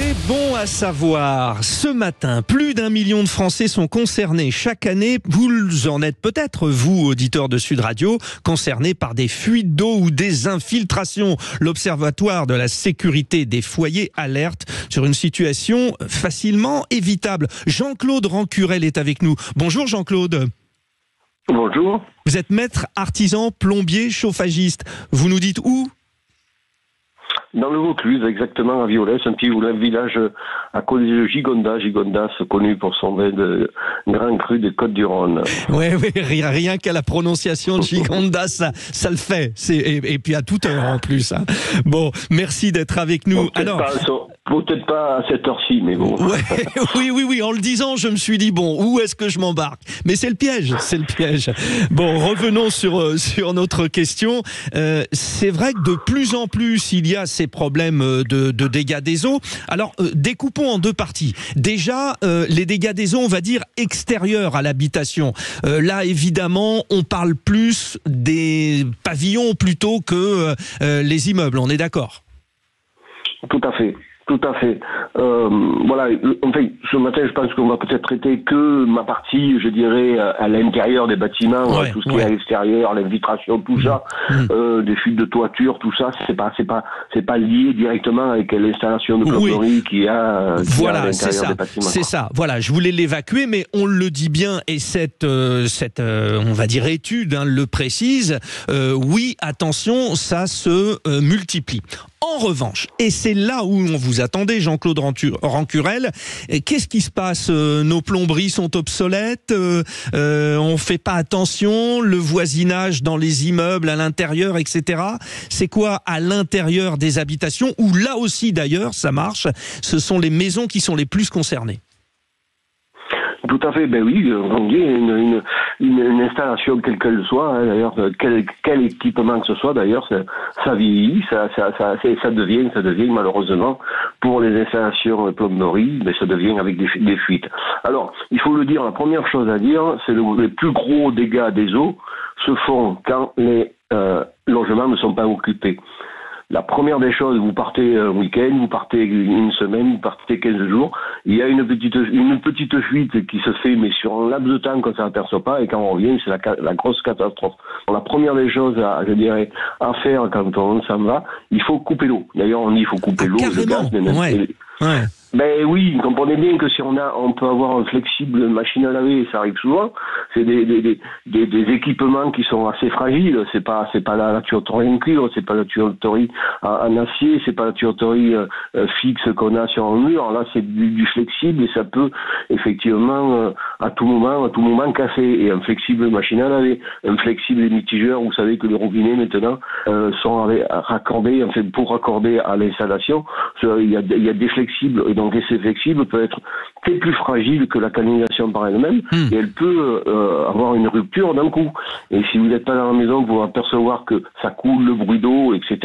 C'est bon à savoir. Ce matin, plus d'1 million de Français sont concernés chaque année. Vous en êtes peut-être, vous, auditeurs de Sud Radio, concernés par des fuites d'eau ou des infiltrations. L'Observatoire de la sécurité des foyers alerte sur une situation facilement évitable. Jean-Claude Rancurel est avec nous. Bonjour Jean-Claude. Bonjour. Vous êtes maître, artisan, plombier, chauffagiste. Vous nous dites où ? Dans le Vaucluse, exactement, à Violès, un petit village à côté de Gigondas, connu pour son vin de Grand Cru des Côtes-du-Rhône. Oui, rien qu'à la prononciation de Gigondas, ça le fait. Et puis à toute heure en plus. Hein. Bon, merci d'être avec nous. Peut-être pas à cette heure-ci, mais bon. Ouais, oui, en le disant, je me suis dit, bon, où est-ce que je m'embarque ? Mais c'est le piège. Bon, revenons sur notre question. C'est vrai que de plus en plus, il y a ces problèmes de dégâts des eaux. Alors, découpons en deux parties. Déjà, les dégâts des eaux, on va dire, extérieurs à l'habitation. Là, évidemment, on parle plus des pavillons plutôt que les immeubles, on est d'accord ? Tout à fait. Voilà, enfin, ce matin, je pense qu'on va peut-être traiter que ma partie, je dirais, à l'intérieur des bâtiments, tout ce qui est à l'extérieur, l'infiltration, tout ça, des fuites de toiture, tout ça, c'est pas lié directement avec l'installation de plomberie qu'il y a, à l'intérieur des bâtiments. C'est ça. Voilà, je voulais l'évacuer, mais on le dit bien, et cette on va dire étude le précise. Oui, attention, ça se multiplie. En revanche, et c'est là où on vous attendait, Jean-Claude Rancurel, qu'est-ce qui se passe ? Nos plomberies sont obsolètes, on fait pas attention, le voisinage dans les immeubles, à l'intérieur, etc. C'est quoi à l'intérieur des habitations, où là aussi d'ailleurs, ça marche, ce sont les maisons qui sont les plus concernées. Tout à fait, ben oui, on dit une installation quelle qu'elle soit, hein, d'ailleurs, quel équipement que ce soit, d'ailleurs, ça vieillit, ça devient malheureusement, pour les installations plomberie, ben ça devient avec des fuites. Alors, il faut le dire, la première chose à dire, c'est les plus gros dégâts des eaux se font quand les logements ne sont pas occupés. La première des choses, vous partez un week-end, vous partez une semaine, vous partez 15 jours, il y a une petite fuite qui se fait, mais sur un laps de temps qu'on ne s'aperçoit pas, et quand on revient, c'est la grosse catastrophe. Donc, la première des choses, à faire quand on s'en va, il faut couper l'eau. D'ailleurs, on dit qu'il faut couper l'eau, le gaz, ouais. Ben oui, comprenez bien que si on peut avoir un flexible machine à laver, ça arrive souvent. C'est des équipements qui sont assez fragiles. C'est pas la tuyauterie en cuivre, c'est pas la tuyauterie en acier, c'est pas la tuyauterie fixe qu'on a sur un mur. Là, c'est du flexible et ça peut effectivement à tout moment casser. Et un flexible machine à laver, un flexible émitigeur, vous savez que les robinets maintenant sont raccordés, enfin pour raccorder à l'installation, il y a des flexibles. Et donc l'essai flexible peut être plus fragile que la canalisation par elle-même et elle peut avoir une rupture d'un coup. Et si vous n'êtes pas dans la maison, vous allez apercevoir que ça coule, le bruit d'eau, etc.,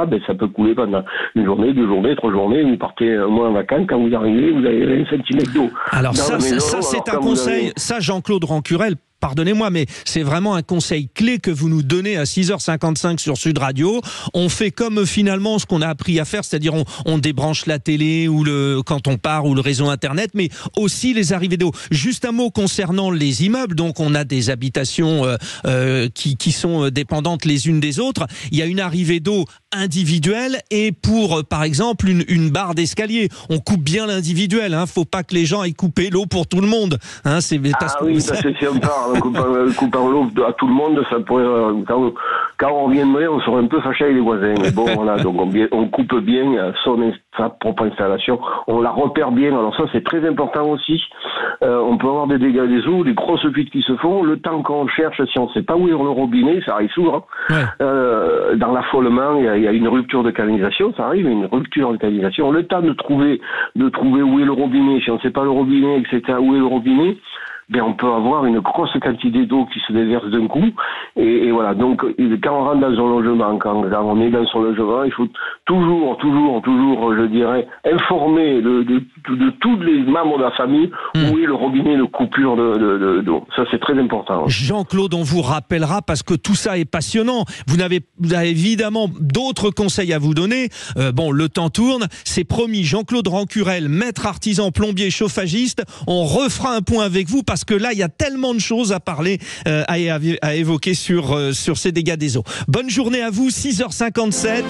ben ça peut couler pendant une journée, 2 journées, 3 journées. Vous partez un mois en vacances, quand vous arrivez, vous avez 1 centimètre d'eau. Alors ça c'est un conseil, ça Jean-Claude Rancurel, pardonnez-moi, mais c'est vraiment un conseil clé que vous nous donnez à 6h55 sur Sud Radio. On fait comme finalement ce qu'on a appris à faire, c'est-à-dire on débranche la télé ou quand on part ou le réseau Internet, mais aussi les arrivées d'eau. Juste un mot concernant les immeubles. Donc on a des habitations qui sont dépendantes les unes des autres. Il y a une arrivée d'eau individuelle et pour, par exemple, une barre d'escalier. On coupe bien l'individuel. Faut pas que les gens aillent couper l'eau pour tout le monde. Parce que si on part coupant l'eau à tout le monde, ça pourrait, quand on reviendrait, on serait un peu fâché avec les voisins. Mais bon, voilà, donc on coupe bien sa propre installation, on la repère bien. Alors ça, c'est très important aussi. On peut avoir des dégâts des eaux, des grosses fuites qui se font. Le temps qu'on cherche, si on ne sait pas où est le robinet, ça arrive souvent. Ouais. Dans l'affolement, il y a une rupture de canalisation, ça arrive, une rupture de canalisation. Le temps de trouver où est le robinet, si on ne sait pas le robinet, etc., où est le robinet, ben on peut avoir une grosse quantité d'eau qui se déverse d'un coup. Et voilà. Donc, quand on rentre dans son logement, quand on est dans son logement, il faut toujours, je dirais, informer de tous les membres de la famille où est le robinet de coupure d'eau. Ça, c'est très important. Jean-Claude, on vous rappellera parce que tout ça est passionnant. Vous avez évidemment d'autres conseils à vous donner. Bon, le temps tourne. C'est promis. Jean-Claude Rancurel, maître artisan plombier chauffagiste. On refera un point avec vous parce que là, il y a tellement de choses à parler, à évoquer sur ces dégâts des eaux. Bonne journée à vous, 6h57.